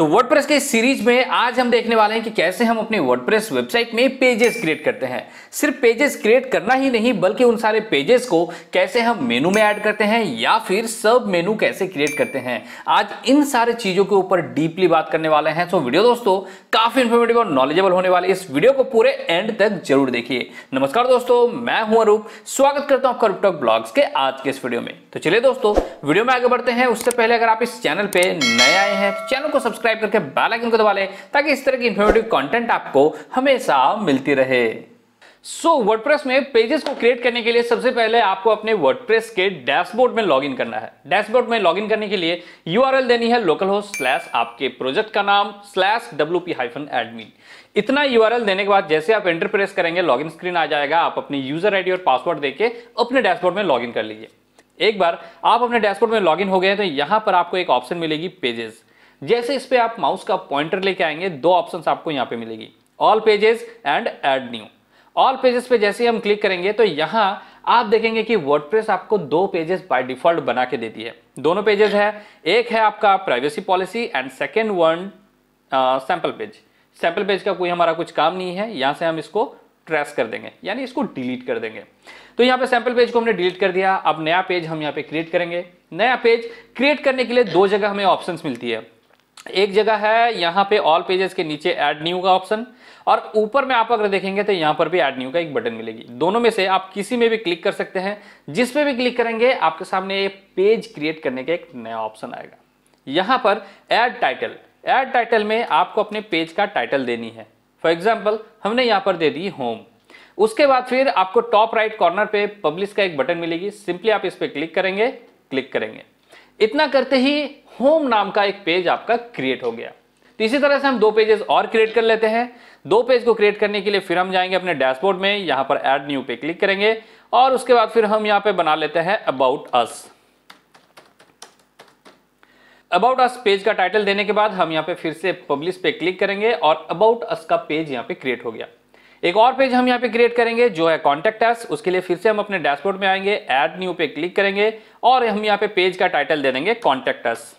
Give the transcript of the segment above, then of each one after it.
तो वर्डप्रेस के इस सीरीज में आज हम देखने वाले हैं कि कैसे हम अपने वर्डप्रेस वेबसाइट में पेजेस क्रिएट करते हैं। सिर्फ पेजेस क्रिएट करना ही नहीं बल्कि उन सारे पेजेस को कैसे हम मेनू में ऐड करते हैं या फिर सब मेनू कैसे क्रिएट करते हैं। आज इन सारे चीजों के ऊपर डीपली बात करने वाले हैं। तो वीडियो दोस्तों काफी इंफॉर्मेटिव और नॉलेजेबल होने वाली, इस वीडियो को पूरे एंड तक जरूर देखिए। नमस्कार दोस्तों, मैं हूं अरूप, स्वागत करता हूं आपका रूपटॉक ब्लॉग्स के आज के इस वीडियो में। तो चलिए दोस्तों वीडियो में आगे बढ़ते हैं। उससे पहले अगर आप इस चैनल पे नए आए हैं तो चैनल को सब्सक्राइब करके बेल आइकन को दबा लें ताकि इस तरह की इंफॉर्मेटिव कंटेंट आपको हमेशा मिलती रहे। वर्डप्रेस में पेजेस को क्रिएट करने के लिए सबसे पहले आपको अपने वर्डप्रेस के डैशबोर्ड में लॉगिन करना है। डैशबोर्ड में लॉगिन करने के लिए यूआरएल देनी है लोकलहोस्ट / आपके प्रोजेक्ट का नाम /wp-admin। इतना यूआरएल देने के बाद जैसे आप एंटर प्रेस करेंगे लॉगिन स्क्रीन आ जाएगा। आप अपनी यूजर आईडी और पासवर्ड देके अपने डैशबोर्ड में लॉगिन कर लीजिए। एक बार आप अपने डैशबोर्ड में लॉगिन हो गए तो यहां पर आपको एक ऑप्शन मिलेगी पेजेस। जैसे इस पे आप माउस का पॉइंटर लेके आएंगे दो ऑप्शंस आपको यहां पे मिलेगी, all pages and add new. All pages पे जैसे हम क्लिक करेंगे तो यहां आप देखेंगे कि वर्डप्रेस आपको दो पेजेस बाय डिफॉल्ट बना के देती है। दोनों पेजेस है, एक है आपका privacy policy and second one sample page. Sample page का कोई हमारा कुछ काम नहीं है, यहां से हम इसको ट्रेस कर देंगे यानी इसको डिलीट कर देंगे। तो यहाँ पे सैंपल पेज को हमने डिलीट कर दिया। अब नया पेज हम यहाँ पे क्रिएट करेंगे। नया पेज क्रिएट करने के लिए दो जगह हमें ऑप्शंस मिलती है। एक जगह है यहाँ पे ऑल पेजेस के नीचे ऐड न्यू का ऑप्शन, और ऊपर में आप अगर देखेंगे तो यहाँ पर भी ऐड न्यू का एक बटन मिलेगी। दोनों में से आप किसी में भी क्लिक कर सकते हैं। जिस पे भी क्लिक करेंगे आपके सामने पेज क्रिएट करने का एक नया ऑप्शन आएगा। यहाँ पर ऐड टाइटल, ऐड टाइटल में आपको अपने पेज का टाइटल देनी है। फॉर एग्जाम्पल हमने यहाँ पर दे दी होम। उसके बाद फिर आपको टॉप राइट कॉर्नर पे पब्लिश का एक बटन मिलेगी। सिंपली आप इस पे क्लिक करेंगे। इतना करते ही होम नाम का एक पेज आपका क्रिएट हो गया। तो इसी तरह से हम दो पेजेस और क्रिएट कर लेते हैं। दो पेज को क्रिएट करने के लिए फिर हम जाएंगे अपने डैशबोर्ड में, यहां पर ऐड न्यू पे क्लिक करेंगे और उसके बाद फिर हम यहां पे बना लेते हैं about us. About us page का टाइटल देने के बाद हम यहां पे फिर से पब्लिश पे क्लिक करेंगे और अबाउट अस का पेज यहां पे क्रिएट हो गया। एक और पेज हम यहाँ पे क्रिएट करेंगे जो है कॉन्टैक्ट अस। उसके लिए फिर से हम अपने डैशबोर्ड में आएंगे, ऐड न्यू पे क्लिक करेंगे और हम यहाँ पे पेज का टाइटल दे देंगे कॉन्टैक्ट अस।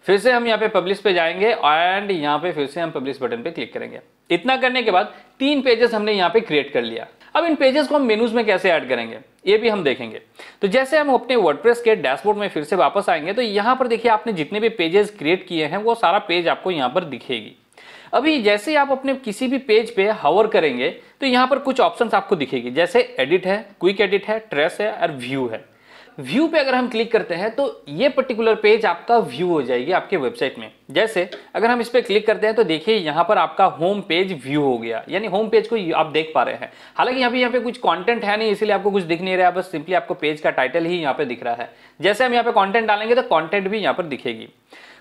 फिर से हम यहाँ पे पब्लिश पे जाएंगे एंड यहाँ पे फिर से हम पब्लिश बटन पे क्लिक करेंगे। इतना करने के बाद तीन पेजेस हमने यहाँ पे क्रिएट कर लिया। अब इन पेजेस को हम मेनूज में कैसे ऐड करेंगे ये भी हम देखेंगे। तो जैसे हम अपने वर्डप्रेस के डैशबोर्ड में फिर से वापस आएंगे तो यहाँ पर देखिए आपने जितने भी पेजेस क्रिएट किए हैं वो सारा पेज आपको यहाँ पर दिखेगी। अभी जैसे आप अपने किसी भी पेज पे हवर करेंगे तो यहाँ पर कुछ ऑप्शंस आपको दिखेगी, जैसे एडिट है, क्विक एडिट है, ट्रेस है और व्यू है। व्यू पे अगर हम क्लिक करते हैं तो ये पर्टिकुलर पेज आपका व्यू हो जाएगी आपके वेबसाइट में। जैसे अगर हम इस पे क्लिक करते हैं तो देखिए यहाँ पर आपका होम पेज व्यू हो गया, यानी होम पेज को आप देख पा रहे हैं। हालांकि यहाँ पे कुछ कंटेंट है नहीं इसलिए आपको कुछ दिख नहीं रहा है, बस सिंपली आपको पेज का टाइटल ही यहाँ पे दिख रहा है। जैसे हम यहाँ पे कंटेंट डालेंगे तो कंटेंट भी यहाँ पर दिखेगी।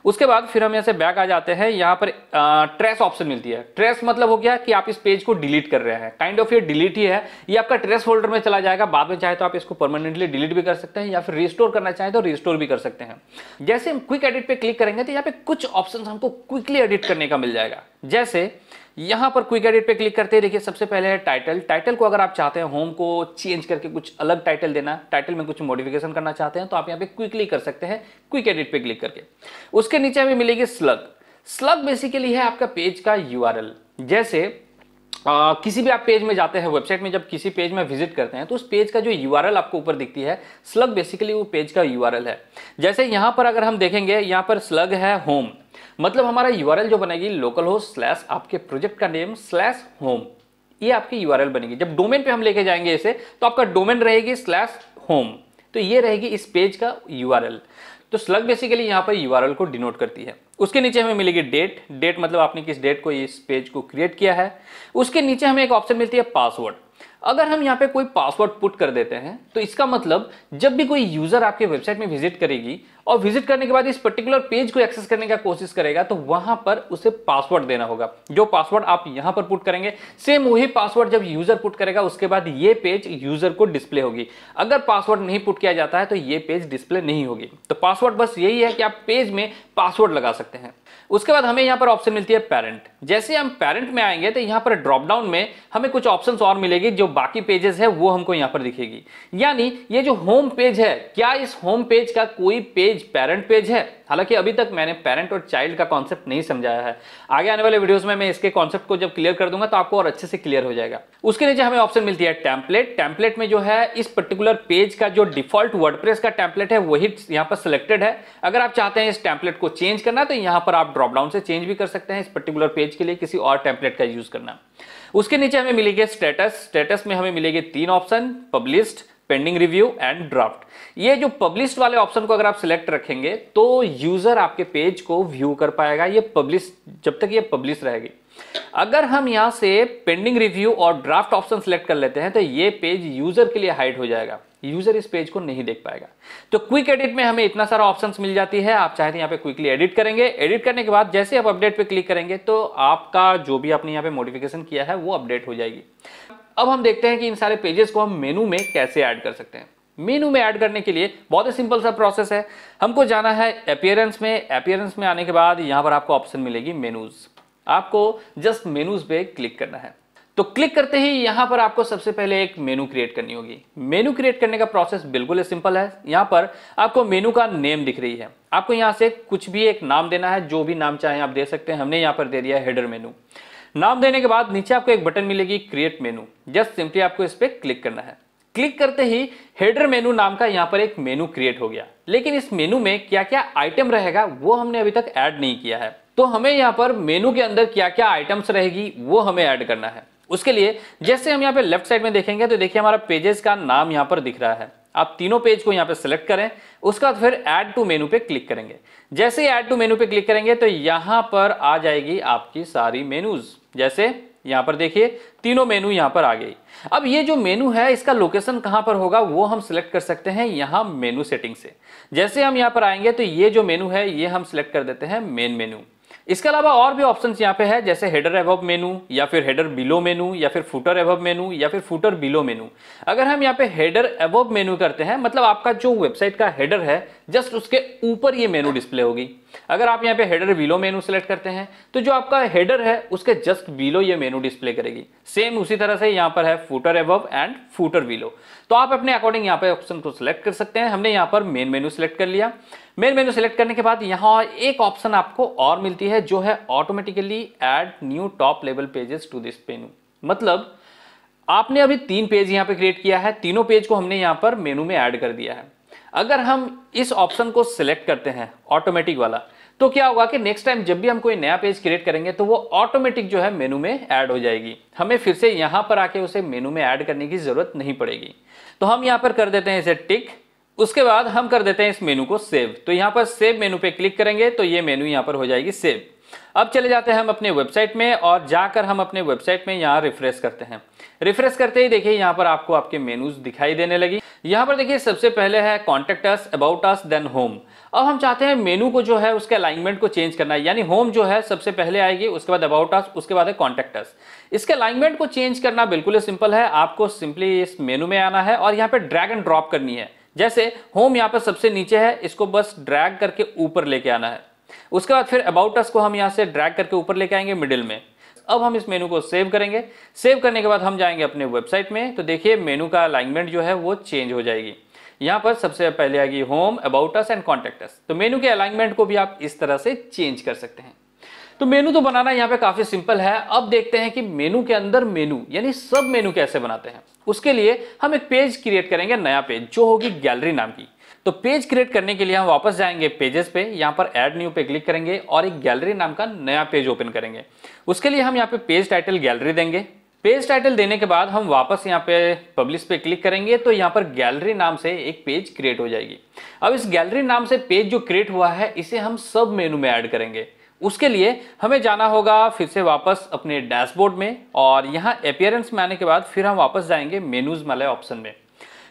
उसके बाद फिर हम यहाँ से बैक आ जाते हैं। यहाँ पर ट्रेस ऑप्शन मिलती है। ट्रेस मतलब हो गया कि आप इस पेज को डिलीट कर रहे हैं, काइंड ऑफ ये डिलीट ही है। ये आपका ट्रेस फोल्डर में चला जाएगा। बाद में चाहे तो आप इसको परमानेंटली डिलीट भी कर सकते हैं या फिर रिस्टोर करना चाहे तो रिस्टोर भी कर सकते हैं। जैसे हम क्विक एडिट पे क्लिक करेंगे तो यहाँ पे कुछ ऑप्शन हमको क्विकली एडिट करने का मिल जाएगा। जैसे यहाँ पर क्विक एडिट पे क्लिक करते हैं, देखिए सबसे पहले है टाइटल। टाइटल को अगर आप चाहते हैं होम को चेंज करके कुछ अलग टाइटल देना, टाइटल में कुछ मॉडिफिकेशन करना चाहते हैं तो आप यहाँ पे क्विकली कर सकते हैं क्विक एडिट पे क्लिक करके। उसके नीचे हमें मिलेगी स्लग। स्लग बेसिकली है आपका पेज का यूआरएल। जैसे किसी भी आप पेज में जाते हैं, वेबसाइट में जब किसी पेज में विजिट करते हैं तो उस पेज का जो यूआरएल आपको ऊपर दिखती है, स्लग बेसिकली वो पेज का यूआरएल है। जैसे यहाँ पर अगर हम देखेंगे यहाँ पर स्लग है होम, मतलब हमारा यूआरएल जो बनेगी लोकलहोस्ट / आपके प्रोजेक्ट का नेम /होम, ये आपकी यूआरएल बनेगी। जब डोमेन पे हम लेके जाएंगे इसे तो आपका डोमेन रहेगी /होम, तो ये रहेगी इस पेज का यूआरएल। तो स्लग बेसिकली यहाँ पर यूआरएल को डिनोट करती है। उसके नीचे हमें मिलेगी डेट। डेट मतलब आपने किस डेट को इस पेज को क्रिएट किया है। उसके नीचे हमें एक ऑप्शन मिलती है पासवर्ड। अगर हम यहाँ पे कोई पासवर्ड पुट कर देते हैं तो इसका मतलब जब भी कोई यूजर आपके वेबसाइट में विजिट करेगी और विजिट करने के बाद इस पर्टिकुलर पेज को एक्सेस करने का कोशिश करेगा तो वहां पर उसे पासवर्ड देना होगा। जो पासवर्ड आप यहां पर पुट करेंगे सेम वही पासवर्ड जब यूजर पुट करेगा उसके बाद ये पेज यूजर को डिस्प्ले होगी। अगर पासवर्ड नहीं पुट किया जाता है तो ये पेज डिस्प्ले नहीं होगी। तो पासवर्ड बस यही है कि आप पेज में पासवर्ड लगा सकते हैं। उसके बाद हमें यहाँ पर ऑप्शन मिलती है पेरेंट। जैसे हम पेरेंट में आएंगे तो यहाँ पर ड्रॉप डाउन में हमें कुछ ऑप्शंस और मिलेगी जो बाकी पेजेस है वो हमको यहाँ पर दिखेगी। यानी ये जो होम पेज है, क्या इस होम पेज का कोई पेज पेरेंट पेज है? हालांकि अभी तक मैंने पेरेंट और चाइल्ड का कॉन्सेप्ट नहीं समझाया है, आगे आने वाले वीडियोस में मैं इसके कॉन्सेप्ट को जब क्लियर कर दूंगा तो आपको और अच्छे से क्लियर हो जाएगा। उसके नीचे हमें ऑप्शन मिलती है टेम्पलेट। टेम्पलेट में जो है इस पर्टिकुलर पेज का जो डिफॉल्ट वर्डप्रेस का टेम्पलेट है वही यहाँ पर सिलेक्टेड है। अगर आप चाहते हैं इस टेम्पलेट को चेंज करना तो यहाँ पर आप ड्रॉप डाउन से चेंज भी कर सकते हैं, इस पर्टिकुलर पेज के लिए किसी और टेम्पलेट का यूज करना। उसके नीचे हमें मिलेगी स्टेटस। स्टेटस में हमें मिलेगी 3 option, published, pending review and draft. ये जो पब्लिश्ड वाले ऑप्शन को अगर आप सिलेक्ट रखेंगे तो यूजर आपके पेज को व्यू कर पाएगा, ये पब्लिश जब तक ये पब्लिश रहेगी। अगर हम यहां से पेंडिंग रिव्यू और ड्राफ्ट ऑप्शन सिलेक्ट कर लेते हैं तो ये पेज यूजर के लिए हाइड हो जाएगा, यूजर इस पेज को नहीं देख पाएगा। तो क्विक एडिट में हमें इतना सारा ऑप्शंस मिल जाती है, आप चाहे तो यहाँ पे क्विकली एडिट करेंगे। एडिट करने के बाद जैसे आप अपडेट पे क्लिक करेंगे तो आपका जो भी आपने यहाँ पे मॉडिफिकेशन किया है वो अपडेट हो जाएगी। अब हम देखते हैं कि इन सारे पेजेस को हम मेनू में कैसे ऐड कर सकते हैं। मेनू में ऐड करने के लिए बहुत ही सिंपल सा प्रोसेस है। हमको जाना है अपीयरेंस में। अपीयरेंस में आने के बाद यहाँ पर आपको ऑप्शन मिलेगी मेनूज। आपको जस्ट मेनूज पे क्लिक करना है। तो क्लिक करते ही यहाँ पर आपको सबसे पहले एक मेनू क्रिएट करनी होगी। मेनू क्रिएट करने का प्रोसेस बिल्कुल सिंपल है। यहाँ पर आपको मेनू का नेम दिख रही है, आपको यहाँ से कुछ भी एक नाम देना है, जो भी नाम चाहे आप दे सकते हैं। हमने यहाँ पर दे दिया हेडर मेनू। नाम देने के बाद नीचे आपको एक बटन मिलेगी क्रिएट मेनू, जस्ट सिंपली आपको इस पर क्लिक करना है। क्लिक करते ही हेडर मेनू नाम का यहाँ पर एक मेनू क्रिएट हो गया। लेकिन इस मेनू में क्या क्या आइटम रहेगा वो हमने अभी तक ऐड नहीं किया है, तो हमें यहाँ पर मेनू के अंदर क्या क्या आइटम्स रहेगी वो हमें ऐड करना है। उसके लिए जैसे हम यहाँ पे लेफ्ट साइड में देखेंगे तो देखिए हमारा पेजेस का नाम यहाँ पर दिख रहा है। आप तीनों पेज को यहाँ पे सिलेक्ट करें, उसका फिर ऐड टू मेनू पे क्लिक करेंगे। जैसे ही ऐड टू मेनू पे क्लिक करेंगे तो यहाँ पर आ जाएगी आपकी सारी मेनूज। जैसे यहाँ पर देखिए तीनों मेनू यहाँ पर आ गई। अब ये जो मेनू है इसका लोकेशन कहाँ पर होगा वो हम सिलेक्ट कर सकते हैं यहाँ मेनू सेटिंग से। जैसे हम यहाँ पर आएंगे तो ये जो मेनू है ये हम सिलेक्ट कर देते हैं मेन मेनू। इसके अलावा और भी ऑप्शंस यहाँ पे है, जैसे हेडर अबव मेनू या फिर हेडर बिलो मेनू या फिर फुटर अबव मेनू या फिर फुटर बिलो मेनू। अगर हम यहाँ पे हेडर अबव मेनू करते हैं मतलब आपका जो वेबसाइट का हेडर है जस्ट उसके ऊपर ये मेनू डिस्प्ले होगी। अगर आप यहाँ पे हेडर बिलो मेनू सेलेक्ट करते हैं तो जो आपका हेडर है उसके जस्ट बिलो ये मेनू डिस्प्ले करेगी। सेम उसी तरह से यहाँ पर है footer above and footer below. तो आप अपने अकॉर्डिंग यहाँ पे ऑप्शन को सिलेक्ट कर सकते हैं। हमने यहाँ पर मेन मेनू सिलेक्ट कर लिया। मेन मेनू सिलेक्ट करने के बाद यहाँ एक ऑप्शन आपको और मिलती है जो है automatically add new top level pages to this menu. मतलब आपने अभी 3 पेज यहाँ पे क्रिएट किया है, तीनों पेज को हमने यहाँ पर मेनू में ऐड कर दिया है। अगर हम इस ऑप्शन को सिलेक्ट करते हैं ऑटोमेटिक वाला तो क्या होगा कि नेक्स्ट टाइम जब भी हम कोई नया पेज क्रिएट करेंगे तो वो ऑटोमेटिक जो है मेनू में ऐड हो जाएगी। हमें फिर से यहाँ पर आके उसे मेनू में ऐड करने की जरूरत नहीं पड़ेगी। तो हम यहाँ पर कर देते हैं इसे टिक। उसके बाद हम कर देते हैं इस मेनू को सेव। तो यहाँ पर सेव मेनू पे क्लिक करेंगे तो ये मेनू यहाँ पर हो जाएगी सेव। अब चले जाते हैं हम अपने वेबसाइट में और जाकर हम अपने वेबसाइट में यहाँ रिफ्रेश करते हैं। रिफ्रेश करते ही देखिए यहाँ पर आपको आपके मेनूज दिखाई देने लगी। यहाँ पर देखिए सबसे पहले है contact us, about us, then home. अब हम चाहते हैं मेनू को जो है उसके अलाइनमेंट को चेंज करना है, यानी होम जो है सबसे पहले आएगी, उसके बाद अबाउट अस, उसके बाद है कॉन्टेक्ट अस। इसके अलाइनमेंट को चेंज करना बिल्कुल सिंपल है। आपको सिंपली इस मेनू में आना है और यहाँ पे ड्रैग एंड ड्रॉप करनी है। जैसे होम यहाँ पर सबसे नीचे है, इसको बस ड्रैग करके ऊपर लेके आना है। उसके बाद फिर अबाउट अस को हम यहाँ से ड्रैग करके ऊपर लेके आएंगे मिडिल में। अब हम इस मेनू को सेव करेंगे। सेव करने के बाद हम जाएंगे अपने वेबसाइट में तो देखिए मेनू का अलाइनमेंट जो है वो चेंज हो जाएगी। यहाँ पर सबसे पहले आएगी home, about us and contact us. तो मेनू के अलाइनमेंट को भी आप इस तरह से चेंज कर सकते हैं। तो मेनू तो बनाना यहाँ पे काफी सिंपल है। अब देखते हैं कि मेनू के अंदर मेनू यानी सब मेनू कैसे बनाते हैं। उसके लिए हम एक पेज क्रिएट करेंगे, नया पेज जो होगी गैलरी नाम की। तो पेज क्रिएट करने के लिए हम वापस जाएंगे पेजेस पे, यहाँ पर ऐड न्यू पे क्लिक करेंगे और एक गैलरी नाम का नया पेज ओपन करेंगे। उसके लिए हम यहाँ पे पेज टाइटल गैलरी देंगे। पेज टाइटल देने के बाद हम वापस यहाँ पे पब्लिश पे क्लिक करेंगे तो यहाँ पर गैलरी नाम से एक पेज क्रिएट हो जाएगी। अब इस गैलरी नाम से पेज जो क्रिएट हुआ है इसे हम सब मेनू में ऐड करेंगे। उसके लिए हमें जाना होगा फिर से वापस अपने डैशबोर्ड में और यहाँ अपीयरेंस में आने के बाद फिर हम वापस जाएंगे मेनूज वाले ऑप्शन में।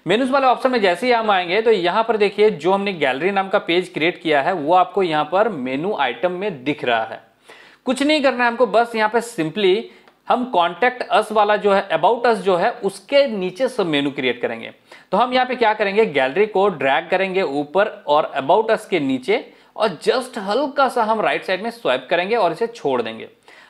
मेनूज वाले ऑप्शन में जैसे ही हम आएंगे तो यहाँ पर देखिए जो हमने गैलरी नाम का पेज क्रिएट किया है वो आपको यहाँ पर मेनू आइटम में दिख रहा है। कुछ नहीं करना है हमको, बस यहाँ पे सिंपली हम कॉन्टेक्ट अस वाला जो है, अबाउट अस जो है उसके नीचे सब मेनू क्रिएट करेंगे। तो हम यहाँ पे क्या करेंगे, गैलरी को ड्रैग करेंगे ऊपर और अबाउट अस के नीचे और जस्ट हल्का सा हम राइट साइड में स्वाइप करेंगे और इसे छोड़ देंगे।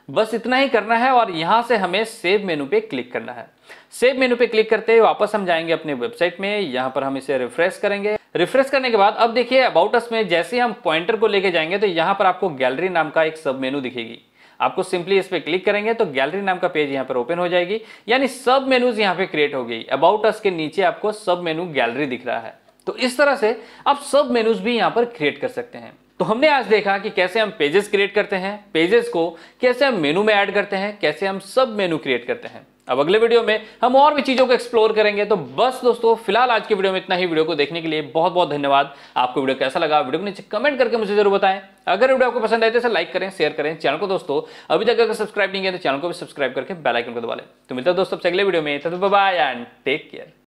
बस इतना ही करना है और यहां से हमें सेव मेनू पे क्लिक करना है। सेव मेनू पे क्लिक करते ही वापस हम जाएंगे अपने वेबसाइट में, यहां पर हम इसे रिफ्रेश करेंगे। रिफ्रेश करने के बाद अब देखिए अबाउट अस में जैसे ही हम पॉइंटर को लेके जाएंगे तो यहां पर आपको गैलरी नाम का एक सब मेनू दिखेगी। आपको सिंपली इस पे क्लिक करेंगे तो गैलरी नाम का पेज यहां पर ओपन हो जाएगी, यानी सब मेनूज यहां पे क्रिएट हो गई। अबाउट अस के नीचे आपको सब मेनू गैलरी दिख रहा है। तो इस तरह से आप सब मेनूज भी यहां पर क्रिएट कर सकते हैं। तो हमने आज देखा कि कैसे हम पेजेस क्रिएट करते हैं, पेजेस को कैसे हम मेनू में ऐड करते हैं, कैसे हम सब मेनू क्रिएट करते हैं। अब अगले वीडियो में हम और भी चीजों को एक्सप्लोर करेंगे। तो बस दोस्तों फिलहाल आज के वीडियो में इतना ही। वीडियो को देखने के लिए बहुत बहुत धन्यवाद। आपको वीडियो कैसा लगा वीडियो को नीचे कमेंट करके मुझे जरूर बताएं। अगर वीडियो आपको पसंद आए तो इसे लाइक करें, शेयर करें। चैनल को दोस्तों अभी तक अगर सब्सक्राइब नहीं किया तो चैनल को भी सब्सक्राइब करके बेल आइकन को दबा लें। तो मिलता है दोस्तों अगले वीडियो में, तब तक bye bye and take care.